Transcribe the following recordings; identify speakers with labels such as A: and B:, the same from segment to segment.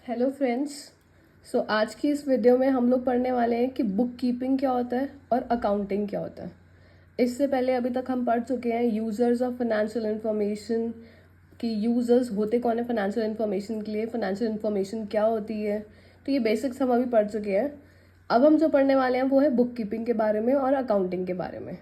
A: Hello friends. आज की इस वीडियो में हम लोग पढ़ने वाले हैं कि बुक कीपिंग क्या होता है और अकाउंटिंग क्या होता है। इससे पहले अभी तक हम पढ़ चुके हैं यूज़र्स ऑफ फाइनेंशियल इन्फॉर्मेशन कि यूज़र्स होते कौन है फाइनेंशियल इन्फॉर्मेशन के लिए, फाइनेंशियल इन्फॉर्मेशन क्या होती है। तो ये बेसिक्स हम अभी पढ़ चुके हैं। अब हम जो पढ़ने वाले हैं वो है बुक कीपिंग के बारे में और अकाउंटिंग के बारे में।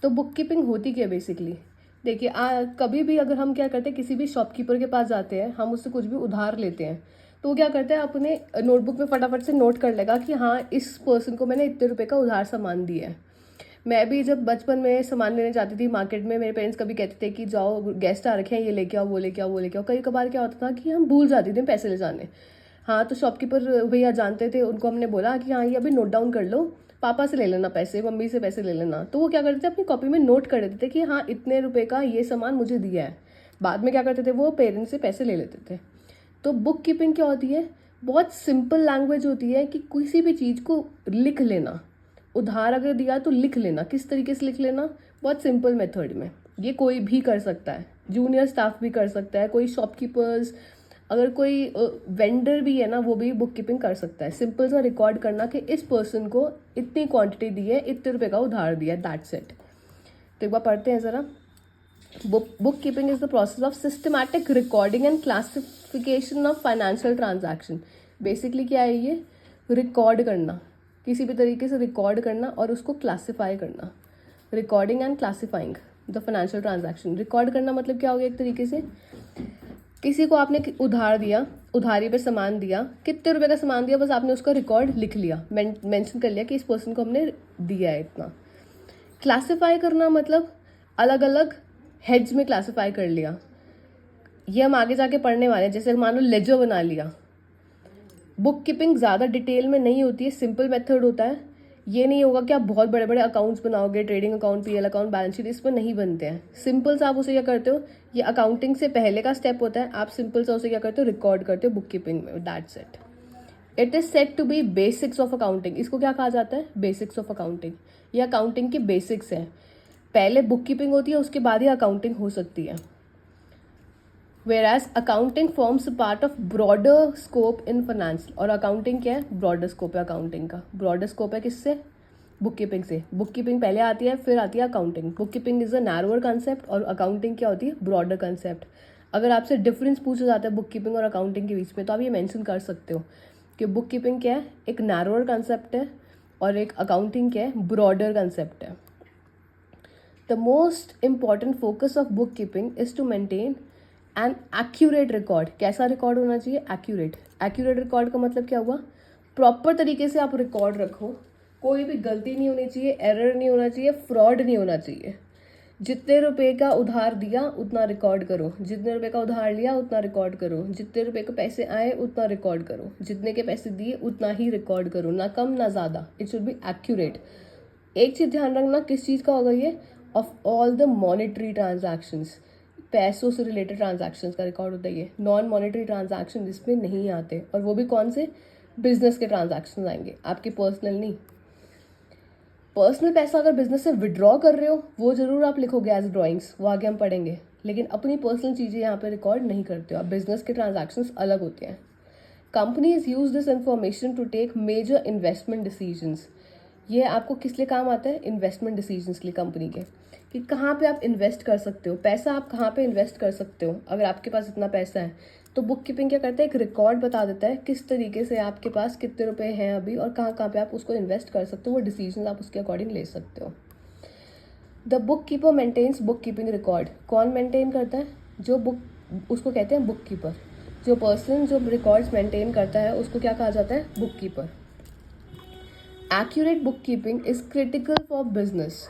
A: तो बुक कीपिंग होती क्या बेसिकली, देखिए कभी भी अगर हम क्या करते हैं, किसी भी शॉपकीपर के पास जाते हैं, हम उससे कुछ भी उधार लेते हैं, तो वो क्या करते हैं, अपने नोटबुक में फटाफट से नोट कर लेगा कि हाँ इस पर्सन को मैंने इतने रुपए का उधार सामान दिया है। मैं भी जब बचपन में सामान लेने जाती थी मार्केट में, मेरे पेरेंट्स कभी कहते थे कि जाओ गेस्ट आ रखे हैं, ये लेके आओ, वो लेके आओ, वो लेके आओ। कई कबार क्या होता था कि हम भूल जाते थे पैसे ले जाने। हाँ, तो शॉपकीपर भैया जानते थे, उनको हमने बोला कि हाँ ये अभी नोट डाउन कर लो, पापा से ले लेना पैसे, मम्मी से पैसे ले लेना। तो वो क्या करते थे, अपनी कॉपी में नोट कर देते थे कि हाँ इतने रुपए का ये सामान मुझे दिया है। बाद में क्या करते थे, वो पेरेंट्स से पैसे ले लेते थे। तो बुक कीपिंग क्या होती है, बहुत सिंपल लैंग्वेज होती है कि किसी भी चीज़ को लिख लेना। उधार अगर दिया तो लिख लेना, किस तरीके से लिख लेना, बहुत सिंपल मेथड में। ये कोई भी कर सकता है, जूनियर स्टाफ भी कर सकता है, कोई शॉपकीपर्स, अगर कोई वेंडर भी है ना, वो भी बुक कीपिंग कर सकता है। सिंपल सा रिकॉर्ड करना कि इस पर्सन को इतनी क्वांटिटी दी है, इतने रुपए का उधार दिया, दैट्स इट। तो एक बार पढ़ते हैं ज़रा। Book keeping is the process of systematic recording and classification of financial transaction. Basically क्या है ये, रिकॉर्ड करना, किसी भी तरीके से रिकॉर्ड करना और उसको क्लासीफाई करना। Recording and classifying the financial transaction. Record करना मतलब क्या हो गया, एक तरीके से किसी को आपने उधार दिया, उधारी पे सामान दिया, कितने रुपए का सामान दिया, बस आपने उसका रिकॉर्ड लिख लिया, मेंशन कर लिया कि इस पर्सन को हमने दिया है इतना। क्लासिफाई करना मतलब अलग अलग हेड्स में क्लासिफाई कर लिया। ये हम आगे जाके पढ़ने वाले हैं। जैसे मान लो लेजर बना लिया। बुक कीपिंग ज़्यादा डिटेल में नहीं होती है, सिंपल मेथड होता है। ये नहीं होगा कि आप बहुत बड़े बड़े अकाउंट्स बनाओगे, trading account, PL account, balance sheet, इसमें नहीं बनते हैं। सिंपल सा आप उसे क्या करते हो, ये अकाउंटिंग से पहले का स्टेप होता है, आप सिंपल सा उसे क्या करते हो, रिकॉर्ड करते हो बुक कीपिंग में, that's it. It is set to be basics of accounting. इसको क्या कहा जाता है, बेसिक्स ऑफ अकाउंटिंग। ये अकाउंटिंग की बेसिक्स है। पहले बुक कीपिंग होती है, उसके बाद ही अकाउंटिंग हो सकती है। Whereas accounting forms a part of broader scope in finance। और अकाउंटिंग क्या है, ब्रॉडर स्कोप है अकाउंटिंग का। ब्रॉडर स्कोप है किससे, बुक कीपिंग से। बुक कीपिंग पहले आती है, फिर आती है accounting. Book keeping is a narrower concept और अकाउंटिंग क्या होती है, ब्रॉडर कंसेप्ट। अगर आपसे डिफरेंस पूछा जाता है बुक कीपिंग और अकाउंटिंग के बीच में, तो आप ये मेंशन कर सकते हो कि बुक कीपिंग क्या है, एक नैरोअर कंसेप्ट है, और एक अकाउंटिंग क्या है, ब्रॉडर कंसेप्ट है। The most important focus of book keeping is to maintain and accurate record. कैसा रिकॉर्ड होना चाहिए, एक्यूरेट। एक्यूरेट रिकॉर्ड का मतलब क्या हुआ, प्रॉपर तरीके से आप रिकॉर्ड रखो, कोई भी गलती नहीं होनी चाहिए, एरर नहीं होना चाहिए, फ्रॉड नहीं होना चाहिए। जितने रुपए का उधार दिया उतना रिकॉर्ड करो, जितने रुपए का उधार लिया उतना रिकॉर्ड करो, जितने रुपए के पैसे आए उतना रिकॉर्ड करो, जितने के पैसे दिए उतना ही रिकॉर्ड करो, ना कम ना ज़्यादा। It should be accurate. एक चीज़ ध्यान रखना, किस चीज़ का होगा ये, of all the monetary transactions. पैसों से रिलेटेड ट्रांजैक्शंस का रिकॉर्ड होता है ये। नॉन मॉनेटरी ट्रांजैक्शन इसमें नहीं आते, और वो भी कौन से, बिजनेस के ट्रांजैक्शन आएंगे, आपके पर्सनल नहीं। पर्सनल पैसा अगर बिजनेस से विड्रॉ कर रहे हो वो जरूर आप लिखोगे एज ड्राइंग्स, वो आगे हम पढ़ेंगे, लेकिन अपनी पर्सनल चीज़ें यहाँ पे रिकॉर्ड नहीं करते हो आप। बिजनेस के ट्रांजैक्शंस अलग होते हैं। Companies use this information to take major investment decisions. ये आपको किस लिए काम आता है, इन्वेस्टमेंट डिसीजंस के लिए कंपनी के, कि कहाँ पे आप इन्वेस्ट कर सकते हो, पैसा आप कहाँ पे इन्वेस्ट कर सकते हो। अगर आपके पास इतना पैसा है तो बुक कीपिंग क्या करता है, एक रिकॉर्ड बता देता है किस तरीके से आपके पास कितने रुपए हैं अभी और कहाँ कहाँ पे आप उसको इन्वेस्ट कर सकते हो। वो डिसीजन आप उसके अकॉर्डिंग ले सकते हो। The book keeper maintains book keeping record. कौन मेंटेन करता है, जो बुक, उसको कहते हैं बुक कीपर। जो पर्सन जो रिकॉर्ड्स मेंटेन करता है उसको क्या कहा जाता है, book keeper. Accurate book keeping is critical for business.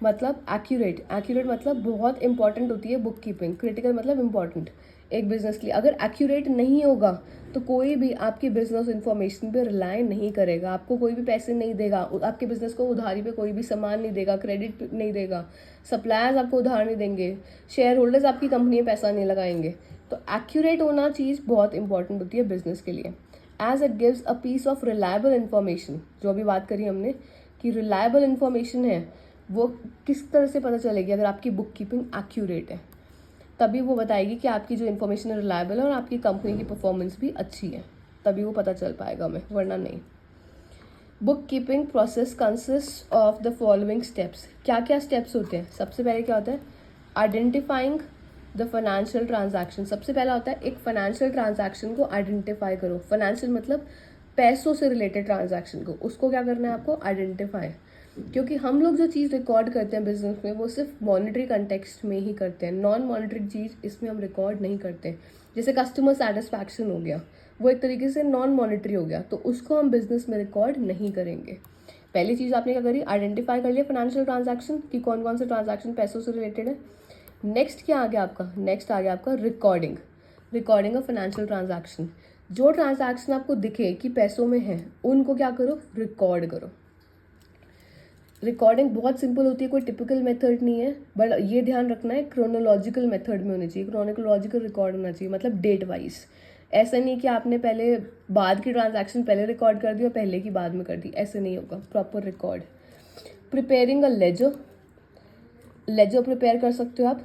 A: मतलब एक्यूरेट मतलब बहुत इंपॉर्टेंट होती है बुक कीपिंग। क्रिटिकल मतलब इंपॉर्टेंट एक बिजनेस के लिए। अगर एक्यूरेट नहीं होगा तो कोई भी आपकी बिजनेस इंफॉर्मेशन पे रिलाय नहीं करेगा, आपको कोई भी पैसे नहीं देगा, आपके बिजनेस को उधारी पे कोई भी सामान नहीं देगा, क्रेडिट नहीं देगा, सप्लायर्स आपको उधार नहीं देंगे, शेयर होल्डर्स आपकी कंपनी में पैसा नहीं लगाएंगे। तो एक्यूरेट होना चीज़ बहुत इंपॉर्टेंट होती है बिजनेस के लिए। As it gives a piece of reliable information. जो अभी बात करी हमने कि रिलायबल इन्फॉर्मेशन है, वो किस तरह से पता चलेगी, अगर आपकी बुक कीपिंग एक्यूरेट है। तभी वो बताएगी कि आपकी जो इन्फॉर्मेशन है रिलायबल है और आपकी कंपनी की परफॉर्मेंस भी अच्छी है, तभी वो पता चल पाएगा हमें, वरना नहीं। Book keeping process consist of the following steps. क्या क्या स्टेप्स होते हैं? सबसे पहले क्या होता है? Identifying the financial transaction. सबसे पहला होता है एक फाइनेंशियल ट्रांजैक्शन को आइडेंटिफाई करो। फाइनेंशियल मतलब पैसों से रिलेटेड ट्रांजैक्शन को, उसको क्या करना है आपको? आइडेंटिफाई। क्योंकि हम लोग जो चीज़ रिकॉर्ड करते हैं बिजनेस में वो सिर्फ मॉनेटरी कंटेक्स्ट में ही करते हैं, नॉन मॉनेटरी चीज़ इसमें हम रिकॉर्ड नहीं करते। जैसे कस्टमर सेटिस्फैक्शन हो गया, वो एक तरीके से नॉन मॉनेटरी हो गया, तो उसको हम बिजनेस में रिकॉर्ड नहीं करेंगे। पहली चीज़ आपने क्या करी? आइडेंटिफाई कर लिया फाइनेंशियल ट्रांजैक्शन कि कौन कौन से ट्रांजैक्शन पैसों से रिलेटेड है। नेक्स्ट क्या आ गया आपका? नेक्स्ट आ गया आपका recording. Recording of financial transaction. जो ट्रांजैक्शन आपको दिखे कि पैसों में है उनको क्या करो? रिकॉर्ड करो। रिकॉर्डिंग बहुत सिंपल होती है, कोई टिपिकल मेथड नहीं है, बट ये ध्यान रखना है क्रोनोलॉजिकल मेथड में होनी चाहिए। क्रोनोलॉजिकल रिकॉर्ड होना चाहिए, मतलब डेट वाइज। ऐसा नहीं कि आपने पहले बाद की ट्रांजैक्शन पहले रिकॉर्ड कर दी और पहले की बाद में कर दी, ऐसे नहीं होगा। Proper record. Preparing a ledger. Ledger prepare कर सकते हो आप।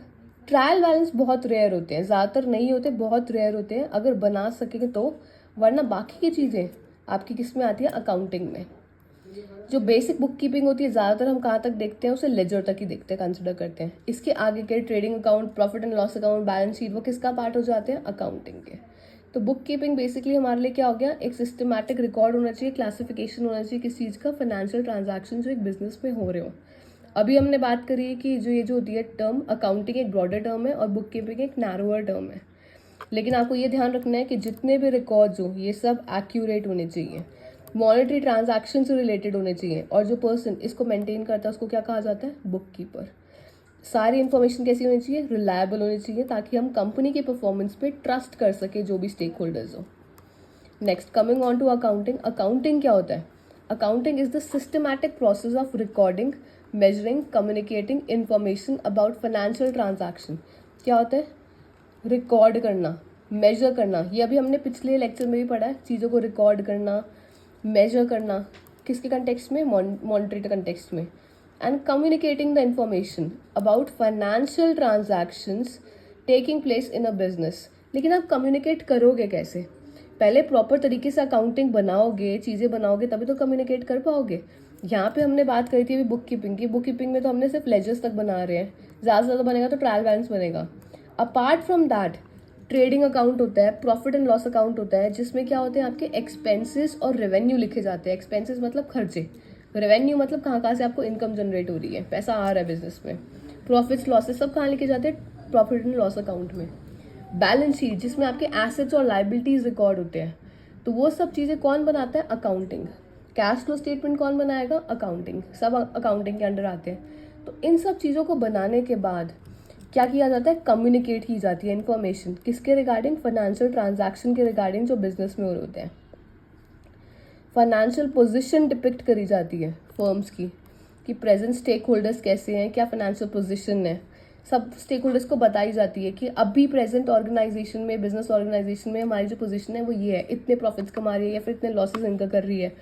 A: ट्रायल बैलेंस बहुत रेयर होते हैं, ज़्यादातर नहीं होते, बहुत रेयर होते हैं, अगर बना सकेंगे तो, वरना बाकी की चीज़ें आपकी किस में आती है? अकाउंटिंग में। जो बेसिक बुक कीपिंग होती है ज़्यादातर हम कहाँ तक देखते हैं? उसे लेजर तक ही देखते हैं, कंसिडर करते हैं। इसके आगे के trading account, profit and loss account, balance sheet, वो किसका पार्ट हो जाते हैं? अकाउंटिंग के। तो बुक कीपिंग बेसिकली हमारे लिए क्या हो गया? एक सिस्टमैटिक रिकॉर्ड होना चाहिए, क्लासिफिकेशन होना चाहिए किस चीज़ का? फाइनेंशियल ट्रांजैक्शन जो एक बिजनेस में हो रहे हो। अभी हमने बात करी है कि जो ये जो होती है टर्म, अकाउंटिंग एक ब्रॉडर टर्म है और बुक कीपिंग एक नैरोअर टर्म है। लेकिन आपको ये ध्यान रखना है कि जितने भी रिकॉर्ड्स हो ये सब एक्यूरेट होने चाहिए, मॉनेटरी ट्रांजैक्शन से रिलेटेड होने चाहिए, और जो पर्सन इसको मेंटेन करता है उसको क्या कहा जाता है? Book keeper. सारी इन्फॉर्मेशन कैसी होनी चाहिए? रिलायबल होनी चाहिए, ताकि हम कंपनी के परफॉर्मेंस पे ट्रस्ट कर सके जो भी स्टेक होल्डर्स हो। Next, coming on to accounting. Accounting क्या होता है? Accounting is the systematic process of recording, measuring, communicating information about financial transaction. क्या होता है? रिकॉर्ड करना, मेजर करना। ये अभी हमने पिछले लेक्चर में भी पढ़ा है, चीज़ों को रिकॉर्ड करना, मेजर करना, किसके कंटेक्स्ट में? मॉनेटरी कंटेक्स्ट में। And communicating the information about financial transactions taking place in a business. लेकिन आप कम्युनिकेट करोगे कैसे? पहले प्रॉपर तरीके से अकाउंटिंग बनाओगे, चीज़ें बनाओगे, तभी तो कम्युनिकेट कर पाओगे। यहाँ पे हमने बात करी थी अभी बुक कीपिंग की। बुक कीपिंग में तो हमने सिर्फ लेजर्स तक बना रहे हैं, ज़्यादा से ज़्यादा बनेगा तो ट्रायल बैलेंस बनेगा। Apart from that trading account होता है, प्रॉफिट एंड लॉस अकाउंट होता है, जिसमें क्या होते हैं? आपके एक्सपेंसेस और रेवेन्यू लिखे जाते हैं। एक्सपेंसेस मतलब खर्चे, रेवेन्यू मतलब कहाँ कहाँ से आपको इनकम जनरेट हो रही है, पैसा आ रहा है बिजनेस में। प्रॉफिट्स लॉसेस सब कहाँ लिखे जाते हैं? प्रॉफिट एंड लॉस अकाउंट में। बैलेंस शीट जिसमें आपके एसेट्स और लाइबिलिटीज रिकॉर्ड होते हैं, तो वो सब चीज़ें कौन बनाता है? अकाउंटिंग। कैश फ्लो स्टेटमेंट कौन बनाएगा? अकाउंटिंग। सब अकाउंटिंग के अंडर आते हैं। तो इन सब चीज़ों को बनाने के बाद क्या किया जाता है? कम्युनिकेट की जाती है इन्फॉर्मेशन, किसके रिगार्डिंग? फाइनेंशियल ट्रांजैक्शन के रिगार्डिंग जो बिजनेस में हो रहे होते हैं। फाइनेंशियल पोजीशन डिपिक्ट करी जाती है फर्म्स की, कि प्रेजेंट स्टेक होल्डर्स कैसे हैं, क्या फाइनेंशियल पोजीशन है, सब स्टेक होल्डर्स को बताई जाती है कि अभी प्रेजेंट ऑर्गेनाइजेशन में, बिजनेस ऑर्गेनाइजेशन में हमारी जो पोजीशन है वो ये है, इतने प्रॉफिट्स कमा रही है या फिर इतने लॉसेस इनका कर रही है,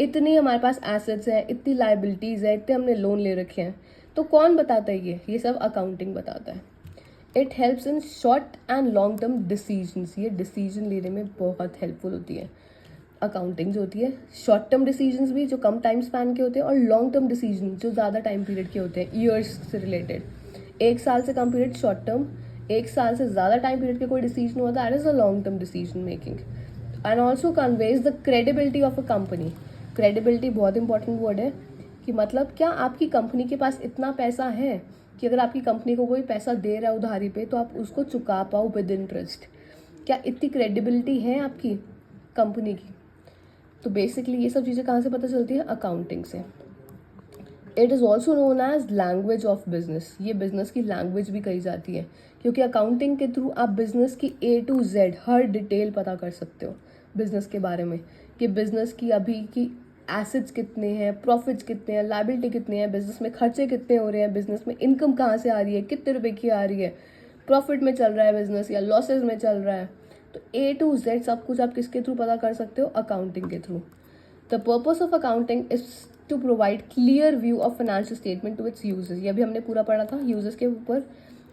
A: इतनी हमारे पास एसेट्स हैं, इतनी लाइबिलिटीज़ है, इतने हमने लोन ले रखे हैं। तो कौन बताता है? ये सब अकाउंटिंग बताता है। It helps in short and long term decisions. ये डिसीजन लेने में बहुत हेल्पफुल होती है अकाउंटिंग जो होती है। शॉर्ट टर्म डिसीजंस भी जो कम टाइम स्पैन के होते हैं, और लॉन्ग टर्म डिसीजन जो ज़्यादा टाइम पीरियड के होते हैं, ईयर्स से रिलेटेड। 1 साल से कम पीरियड शॉर्ट टर्म, 1 साल से ज़्यादा टाइम पीरियड के कोई डिसीजन होता है, that is a long term decision making. And also conveys the credibility of a company. Credibility बहुत इंपॉर्टेंट वर्ड है, कि मतलब क्या आपकी कंपनी के पास इतना पैसा है कि अगर आपकी कंपनी को कोई पैसा दे रहा है उधारी पे तो आप उसको चुका पाओ विद इंटरेस्ट। क्या इतनी क्रेडिबिलिटी है आपकी कंपनी की? तो बेसिकली ये सब चीज़ें कहाँ से पता चलती है? अकाउंटिंग से। It is also known as language of business. ये बिजनेस की लैंग्वेज भी कही जाती है, क्योंकि अकाउंटिंग के थ्रू आप बिजनेस की A to Z her detail पता कर सकते हो बिजनेस के बारे में, कि बिजनेस की अभी की एसेट्स कितने हैं, प्रॉफिट्स कितने हैं, लाइबिलिटी कितने हैं, बिजनेस में खर्चे कितने हो रहे हैं, बिजनेस में इनकम कहाँ से आ रही है, कितने रुपए की आ रही है, प्रॉफिट में चल रहा है बिजनेस या लॉसेज में चल रहा है। तो A to Z सब कुछ आप किसके थ्रू पता कर सकते हो? अकाउंटिंग के थ्रू। The purpose of accounting is to provide clear view of financial statement to its users. ये अभी हमने पूरा पढ़ा था यूजर्स के ऊपर।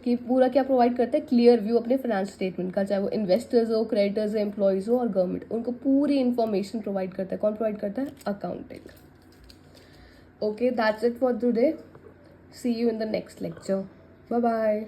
A: कि पूरा क्या प्रोवाइड करता है, क्लियर व्यू अपने फाइनेंस स्टेटमेंट का, चाहे वो इन्वेस्टर्स हो, क्रेडिटर्स हो, एम्प्लॉयज़ हो और गवर्नमेंट, उनको पूरी इन्फॉर्मेशन प्रोवाइड करता है। कौन प्रोवाइड करता है? Accounting. Okay, that's it for today. See you in the next lecture. Bye bye.